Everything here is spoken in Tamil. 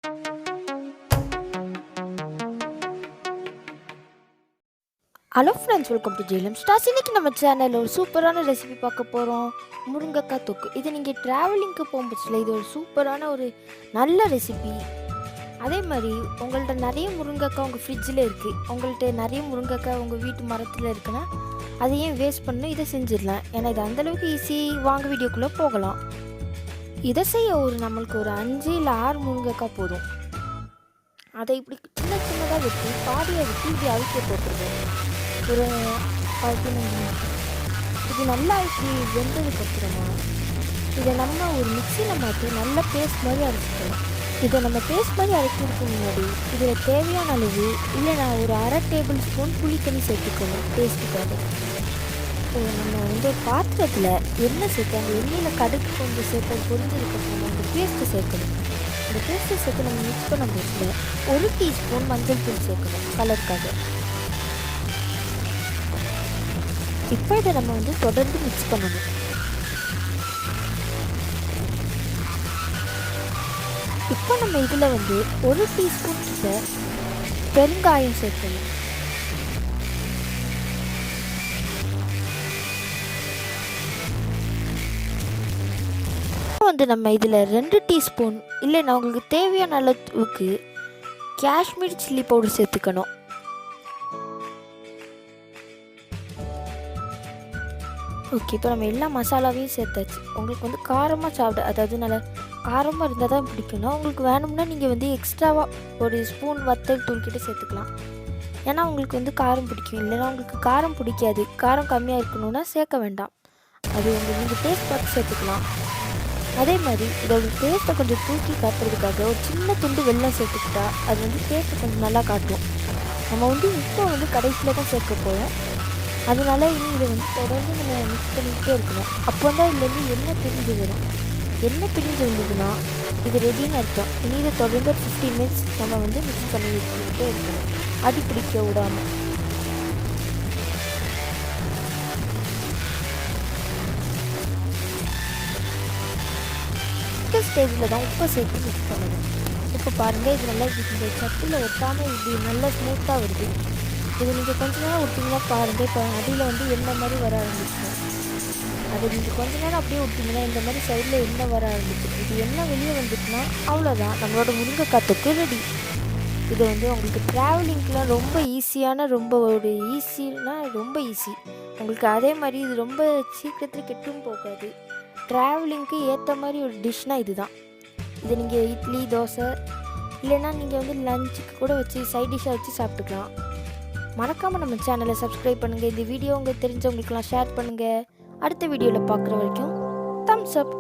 Hello friends, welcome to JLM-Starz. இன்றைக்கி நம்ம சேனலில் ஒரு சூப்பரான ரெசிபி பார்க்க போகிறோம். முருங்கைக்காய் தொக்கு. இது நீங்கள் ட்ராவலிங்க்கு போகும்போதுல இது ஒரு சூப்பரான ஒரு நல்ல ரெசிபி. அதே மாதிரி உங்கள்கிட்ட நிறைய முருங்கைக்காய் உங்கள் ஃப்ரிட்ஜில் இருக்குது, உங்கள்கிட்ட நிறைய முருங்கைக்காய் உங்கள் வீட்டு மரத்தில் இருக்குன்னா அதையும் வேஸ்ட் பண்ணி இதை செஞ்சிடலாம். ஏன்னா இது அந்தளவுக்கு ஈஸி. வாங்க வீடியோக்குள்ளே போகலாம். இதை செய்ய நம்மளுக்கு ஒரு 5 இல்லை 6 முருங்கைக்காய் போதும். அதை இப்படி சின்ன சின்னதாக வெட்டி பாதியாக வெட்டி இப்படி அவிக்க போட்டுருவோம். ஒரு 15 நிமிஷம். இது நல்லா இப்படி வெந்ததுக்கப்புறமா இதை நம்ம ஒரு மிக்சியில் மாற்றி நல்லா பேஸ்ட் மாதிரி அரைச்சிக்கலாம். இதை நம்ம பேஸ்ட் மாதிரி அரைக்கிறதுக்கு முன்னாடி இதில் தேவையான அளவு இல்லைனா ஒரு 1/2 டேபிள் ஸ்பூன் புளி தண்ணி சேர்த்துக்கணும் டேஸ்ட்டுக்காக. நம்ம ஒரு பாத்திரத்தில் எண்ணெய் சேர்த்து அந்த எண்ணெயில் கடுகு கொஞ்சம் சேர்த்து பொரிஞ்சதுக்கப்புறமா அந்த பேஸ்ட்டு சேர்க்கணும். இந்த பேஸ்ட்டு சேர்த்து நம்ம மிக்ஸ் பண்ண போது 1 டீஸ்பூன் மஞ்சள் தூள் சேர்க்கணும் கலருக்காக. இப்போ இதை நம்ம தொடர்ந்து மிக்ஸ் பண்ணணும். இப்போ நம்ம இதில் 1 டீஸ்பூன் கிட்ட பெருங்காயம் சேர்க்கணும். நம்ம இதில் 2 டீஸ்பூன் இல்லைன்னா உங்களுக்கு தேவையான அளவுக்கு காஷ்மீர் சில்லி பவுடர் சேர்த்துக்கணும். ஓகே, இப்போ நம்ம எல்லா மசாலாவையும் சேர்த்தாச்சு. உங்களுக்கு காரமாக சாப்பிட, அதாவது நல்லா காரமாக இருந்தால் தான் பிடிக்கணும். உங்களுக்கு வேணும்னா நீங்கள் எக்ஸ்ட்ராவாக ஒரு ஸ்பூன் வத்தல் தூள் கிட்ட சேர்த்துக்கலாம். ஏன்னா உங்களுக்கு காரம் பிடிக்கும். இல்லைன்னா உங்களுக்கு காரம் பிடிக்காது, காரம் கம்மியாக இருக்கணும்னா சேர்க்க வேண்டாம். அது நீங்கள் டேஸ்ட் பார்த்து சேர்த்துக்கலாம். அதே மாதிரி இதோட டேஸ்ட்டை கொஞ்சம் தூக்கி காட்டுறதுக்காக ஒரு சின்ன துண்டு வெல்லம் சேர்த்துக்கிட்டா அது டேஸ்ட்டை கொஞ்சம் நல்லா காட்டும். நம்ம உப்பு கடைசியில் தான் சேர்க்க போகிறோம். அதனால இனி இதை தொடர்ந்து நம்ம மிக்ஸ் பண்ணிக்கிட்டே இருக்கணும். அப்போ தான் இதுலேருந்து எண்ணெய் பிரிஞ்சு வரும். எண்ணெய் பிரிஞ்சு வந்ததுன்னா இது ரெடின்னு அர்த்தம். இனி இதை தொடர்ந்து 15 மினிட்ஸ் நம்ம மிக்ஸ் பண்ணி வச்சுக்கிட்டே இருக்கணும், அடி பிடிக்க விடாமல். இந்த ஸ்டேஜில் தான் உப்பை சேர்த்து மிக்ஸ் பண்ணணும். இப்போ பாருங்கள், இது நல்லா இந்த சட்டில் ஒட்டாமல் இப்படி நல்லா ஸ்மூத்தாக வருது. இது நீங்கள் கொஞ்ச நேரம் விட்டிங்கன்னா பாருங்கள், இப்போ அடியில் எண்ணெய் மாதிரி வர ஆரம்பிச்சிடும். அது நீங்கள் கொஞ்ச நேரம் அப்படியே விட்டிங்கன்னா இந்த மாதிரி சைடில் எண்ணெய் வர ஆரம்பிச்சிடும். இது எண்ணெய் வெளியே வந்துட்டுனா அவ்வளோதான், நம்மளோட முருங்கைக்காய் தொக்கு ரெடி. இது உங்களுக்கு ட்ராவலிங்க்கெலாம் ரொம்ப ஈஸியான, ரொம்ப ஒரு ரொம்ப ஈஸி உங்களுக்கு. அதே மாதிரி இது ரொம்ப சீக்கிரத்தில் கெட்டும் போகாது. ட்ராவலிங்க்கு ஏற்ற மாதிரி ஒரு டிஷ்னால் இது தான். இதை நீங்கள் இட்லி, தோசை இல்லைன்னா நீங்கள் லஞ்சுக்கு கூட வச்சு சைட் டிஷ்ஷாக வச்சு சாப்பிட்டுக்கலாம். மறக்காமல் நம்ம சேனலை சப்ஸ்கிரைப் பண்ணுங்கள். இந்த வீடியோ உங்களுக்கு தெரிஞ்சவங்களுக்கெல்லாம் ஷேர் பண்ணுங்கள். அடுத்த வீடியோவில் பார்க்குற வரைக்கும் தம்ஸ் அப்.